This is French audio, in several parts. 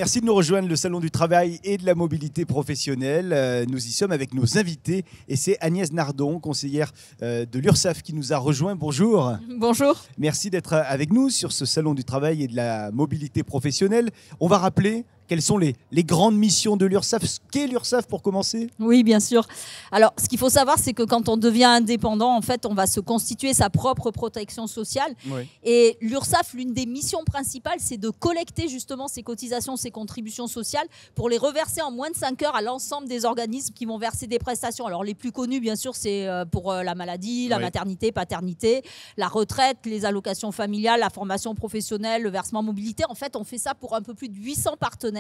Merci de nous rejoindre, le Salon du Travail et de la Mobilité Professionnelle. Nous y sommes avec nos invités et c'est Agnès Nardon, conseillère de l'URSSAF qui nous a rejoint. Bonjour. Bonjour. Merci d'être avec nous sur ce Salon du Travail et de la Mobilité Professionnelle. On va rappeler quelles sont les grandes missions de l'URSSAF. Ce qu'est l'URSSAF pour commencer? Oui, bien sûr. Alors, ce qu'il faut savoir, c'est que quand on devient indépendant, en fait, on va se constituer sa propre protection sociale. Oui. Et l'URSSAF, l'une des missions principales, c'est de collecter justement ces cotisations, ces contributions sociales pour les reverser en moins de 5 heures à l'ensemble des organismes qui vont verser des prestations. Alors, les plus connus, bien sûr, c'est pour la maladie, la maternité, paternité, la retraite, les allocations familiales, la formation professionnelle, le versement mobilité. En fait, on fait ça pour un peu plus de 800 partenaires.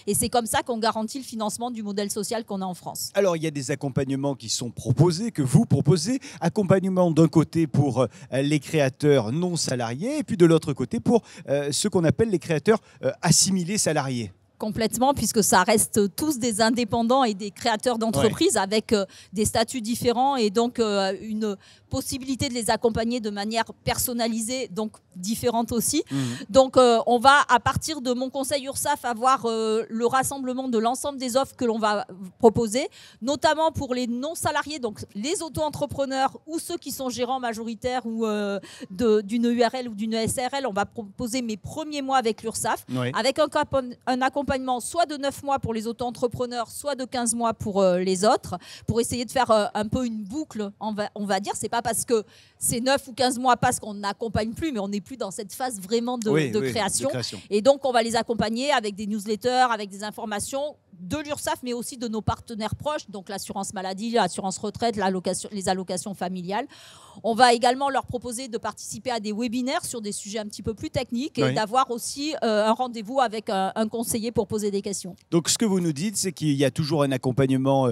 Et c'est comme ça qu'on garantit le financement du modèle social qu'on a en France. Alors, il y a des accompagnements qui sont proposés, que vous proposez. Accompagnement d'un côté pour les créateurs non salariés et puis de l'autre côté pour ceux qu'on appelle les créateurs assimilés salariés. Complètement, puisque ça reste tous des indépendants et des créateurs d'entreprises avec des statuts différents et donc une possibilité de les accompagner de manière personnalisée, donc différente aussi. Donc on va, à partir de mon conseil URSSAF, avoir le rassemblement de l'ensemble des offres que l'on va proposer, notamment pour les non-salariés, donc les auto-entrepreneurs ou ceux qui sont gérants majoritaires ou d'une URL ou d'une SRL. On va proposer mes premiers mois avec l'URSSAF, avec un accompagnement soit de 9 mois pour les auto-entrepreneurs, soit de 15 mois pour les autres, pour essayer de faire un peu une boucle, on va dire. C'est pas parce que c'est 9 ou 15 mois parce qu'on n'accompagne plus, mais on n'est plus dans cette phase vraiment de création. Et donc, on va les accompagner avec des newsletters, avec des informations de l'URSSAF, mais aussi de nos partenaires proches, donc l'assurance maladie, l'assurance retraite, les allocations familiales. On va également leur proposer de participer à des webinaires sur des sujets un petit peu plus techniques et d'avoir aussi un rendez-vous avec un conseiller pour poser des questions. Donc, ce que vous nous dites, c'est qu'il y a toujours un accompagnement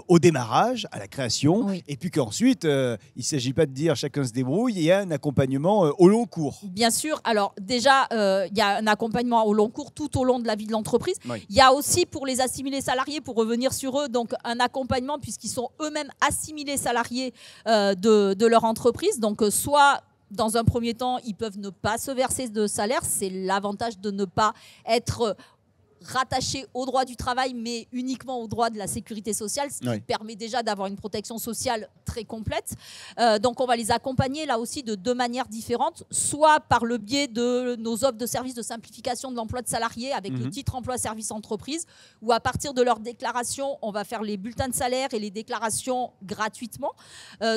au démarrage, à la création, et puis qu'ensuite, il ne s'agit pas de dire chacun se débrouille, il y a un accompagnement au long cours. Bien sûr. Alors, déjà, il y a un accompagnement au long cours tout au long de la vie de l'entreprise. Il y a aussi pour les assimilés salariés, pour revenir sur eux, donc un accompagnement puisqu'ils sont eux-mêmes assimilés salariés de leur entreprise. Donc, soit dans un premier temps, ils peuvent ne pas se verser de salaire. C'est l'avantage de ne pas être rattachés au droit du travail, mais uniquement au droit de la sécurité sociale, ce qui permet déjà d'avoir une protection sociale très complète. Donc, on va les accompagner là aussi de deux manières différentes, soit par le biais de nos offres de services de simplification de l'emploi de salariés avec le titre emploi-service entreprise, où à partir de leur déclaration, on va faire les bulletins de salaire et les déclarations gratuitement.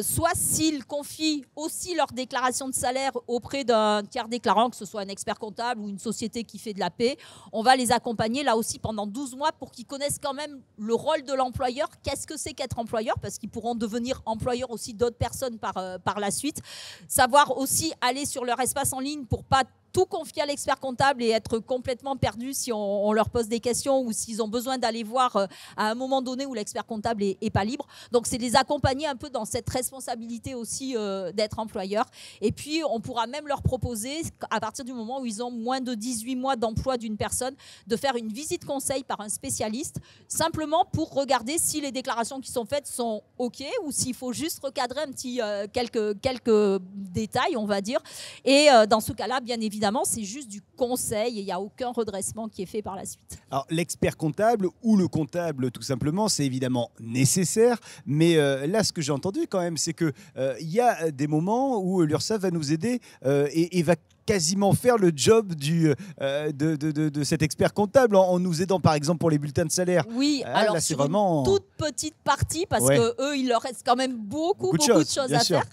Soit s'ils confient aussi leur déclaration de salaire auprès d'un tiers déclarant, que ce soit un expert comptable ou une société qui fait de la paie, on va les accompagner là aussi pendant 12 mois pour qu'ils connaissent quand même le rôle de l'employeur. Qu'est-ce que c'est qu'être employeur? Parce qu'ils pourront devenir employeurs aussi d'autres personnes par la suite. Savoir aussi aller sur leur espace en ligne pour pas tout confier à l'expert comptable et être complètement perdu si on leur pose des questions ou s'ils ont besoin d'aller voir à un moment donné où l'expert comptable est pas libre. Donc, c'est les accompagner un peu dans cette responsabilité aussi d'être employeur. Et puis, on pourra même leur proposer, à partir du moment où ils ont moins de 18 mois d'emploi d'une personne, de faire une visite conseil par un spécialiste, simplement pour regarder si les déclarations qui sont faites sont OK ou s'il faut juste recadrer un petit quelques détails, on va dire. Et dans ce cas-là, bien évidemment, c'est juste du conseil et il n'y a aucun redressement qui est fait par la suite. Alors, l'expert comptable ou le comptable, tout simplement, c'est évidemment nécessaire. Mais là, ce que j'ai entendu quand même, c'est qu'il y a des moments où l'URSSAF va nous aider et va quasiment faire le job de cet expert comptable en nous aidant par exemple pour les bulletins de salaire. Oui, alors là, c'est vraiment une toute petite partie parce qu'eux, il leur reste quand même beaucoup de choses à faire.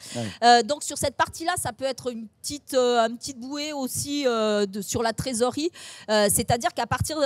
Donc sur cette partie-là, ça peut être une petite bouée aussi sur la trésorerie. C'est-à-dire qu'à partir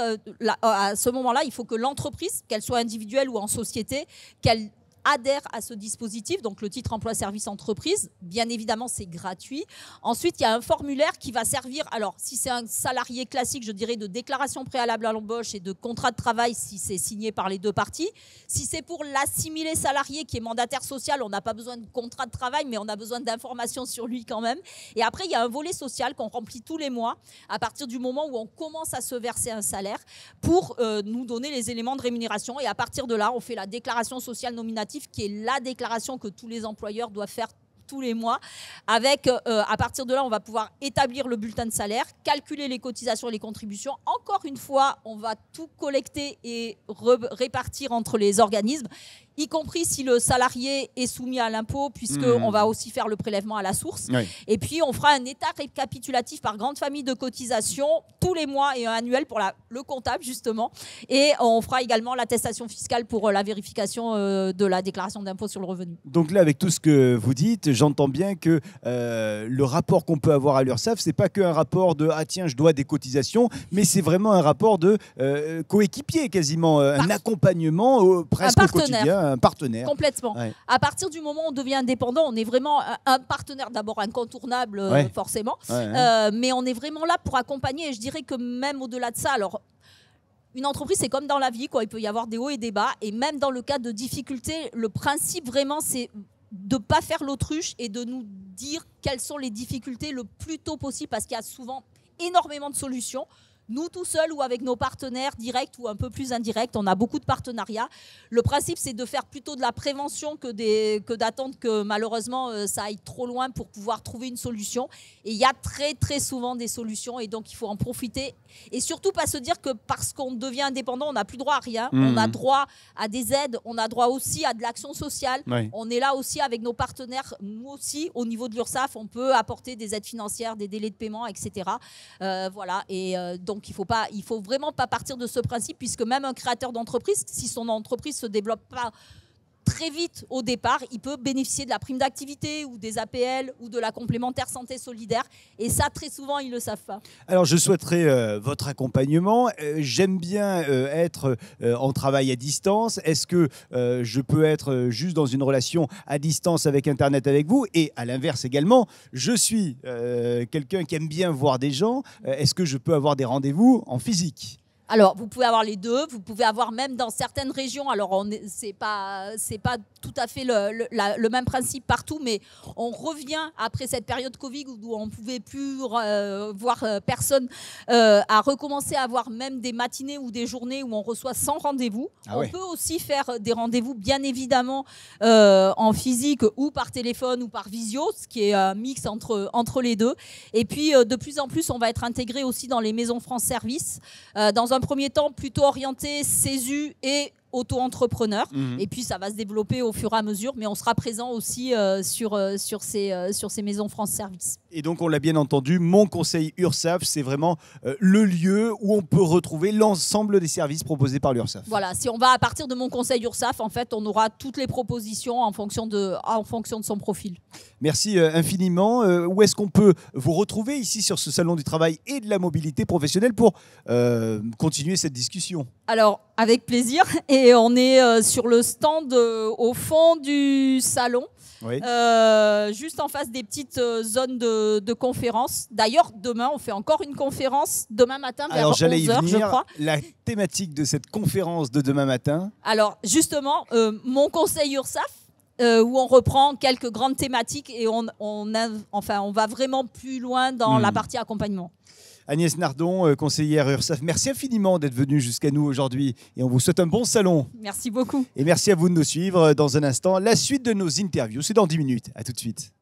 à ce moment-là, il faut que l'entreprise, qu'elle soit individuelle ou en société, qu'elle adhère à ce dispositif, donc le titre emploi-service entreprise. Bien évidemment, c'est gratuit. Ensuite, il y a un formulaire qui va servir, alors si c'est un salarié classique, je dirais de déclaration préalable à l'embauche et de contrat de travail si c'est signé par les deux parties. Si c'est pour l'assimilé salarié qui est mandataire social, on n'a pas besoin de contrat de travail, mais on a besoin d'informations sur lui quand même. Et après, il y a un volet social qu'on remplit tous les mois à partir du moment où on commence à se verser un salaire pour nous donner les éléments de rémunération. Et à partir de là, on fait la déclaration sociale nominative qui est la déclaration que tous les employeurs doivent faire tous les mois. Avec, à partir de là, on va pouvoir établir le bulletin de salaire, calculer les cotisations et les contributions. Encore une fois, on va tout collecter et répartir entre les organismes, y compris si le salarié est soumis à l'impôt, puisqu'on va aussi faire le prélèvement à la source. Oui. Et puis, on fera un état récapitulatif par grande famille de cotisations tous les mois et un annuel pour le comptable, justement. Et on fera également l'attestation fiscale pour la vérification de la déclaration d'impôt sur le revenu. Donc là, avec tout ce que vous dites, j'entends bien que le rapport qu'on peut avoir à l'URSSAF, c'est pas qu'un rapport de « ah tiens, je dois des cotisations », mais c'est vraiment un rapport de coéquipier quasiment, un accompagnement presque au quotidien. Un partenaire. Complètement. Ouais. À partir du moment où on devient indépendant, on est vraiment un partenaire d'abord incontournable, forcément. Mais on est vraiment là pour accompagner. Et je dirais que même au-delà de ça, alors, une entreprise, c'est comme dans la vie, quoi. Il peut y avoir des hauts et des bas. Et même dans le cas de difficultés, le principe vraiment, c'est de ne pas faire l'autruche et de nous dire quelles sont les difficultés le plus tôt possible, parce qu'il y a souvent énormément de solutions. Nous, tout seuls ou avec nos partenaires directs ou un peu plus indirects, on a beaucoup de partenariats. Le principe, c'est de faire plutôt de la prévention que d'attendre que malheureusement ça aille trop loin pour pouvoir trouver une solution. Et il y a très très souvent des solutions et donc il faut en profiter. Et surtout pas se dire que parce qu'on devient indépendant, on n'a plus droit à rien. On a droit à des aides, on a droit aussi à de l'action sociale. Oui. On est là aussi avec nos partenaires. Nous aussi, au niveau de l'URSSAF, on peut apporter des aides financières, des délais de paiement, etc. Voilà. Et donc, il faut vraiment pas partir de ce principe, puisque même un créateur d'entreprise, si son entreprise se développe pas très vite au départ, il peut bénéficier de la prime d'activité ou des APL ou de la complémentaire santé solidaire. Et ça, très souvent, ils ne le savent pas. Alors, je souhaiterais votre accompagnement. J'aime bien être en travail à distance. Est-ce que je peux être juste dans une relation à distance avec Internet avec vous? Et à l'inverse également, je suis quelqu'un qui aime bien voir des gens. Est-ce que je peux avoir des rendez-vous en physique? Alors, vous pouvez avoir les deux, vous pouvez avoir même dans certaines régions, alors c'est pas tout à fait le même principe partout, mais on revient après cette période Covid où on ne pouvait plus voir personne, à recommencer à avoir même des matinées ou des journées où on reçoit sans rendez-vous. On peut aussi faire des rendez-vous, bien évidemment, en physique ou par téléphone ou par visio, ce qui est un mix entre les deux. Et puis, de plus en plus, on va être intégré aussi dans les maisons France Service, dans un premier temps plutôt orienté CESU et auto-entrepreneur. Et puis ça va se développer au fur et à mesure, mais on sera présent aussi sur ces maisons France Service. Et donc on l'a bien entendu, Mon Conseil URSSAF, c'est vraiment le lieu où on peut retrouver l'ensemble des services proposés par l'URSSAF. Voilà, si on va à partir de Mon Conseil URSSAF, en fait, on aura toutes les propositions en fonction de son profil. Merci infiniment. Où est-ce qu'on peut vous retrouver ici sur ce salon du travail et de la mobilité professionnelle pour continuer cette discussion? Alors, avec plaisir. Et on est sur le stand au fond du salon. Oui. Juste en face des petites zones de conférence. D'ailleurs, demain, on fait encore une conférence, demain matin vers 11h, je crois. La thématique de cette conférence de demain matin? Alors, justement, Mon Conseil URSSAF, où on reprend quelques grandes thématiques et on va vraiment plus loin dans la partie accompagnement. Agnès Nardon, conseillère URSSAF, merci infiniment d'être venue jusqu'à nous aujourd'hui et on vous souhaite un bon salon. Merci beaucoup. Et merci à vous de nous suivre dans un instant. La suite de nos interviews, c'est dans 10 minutes. À tout de suite.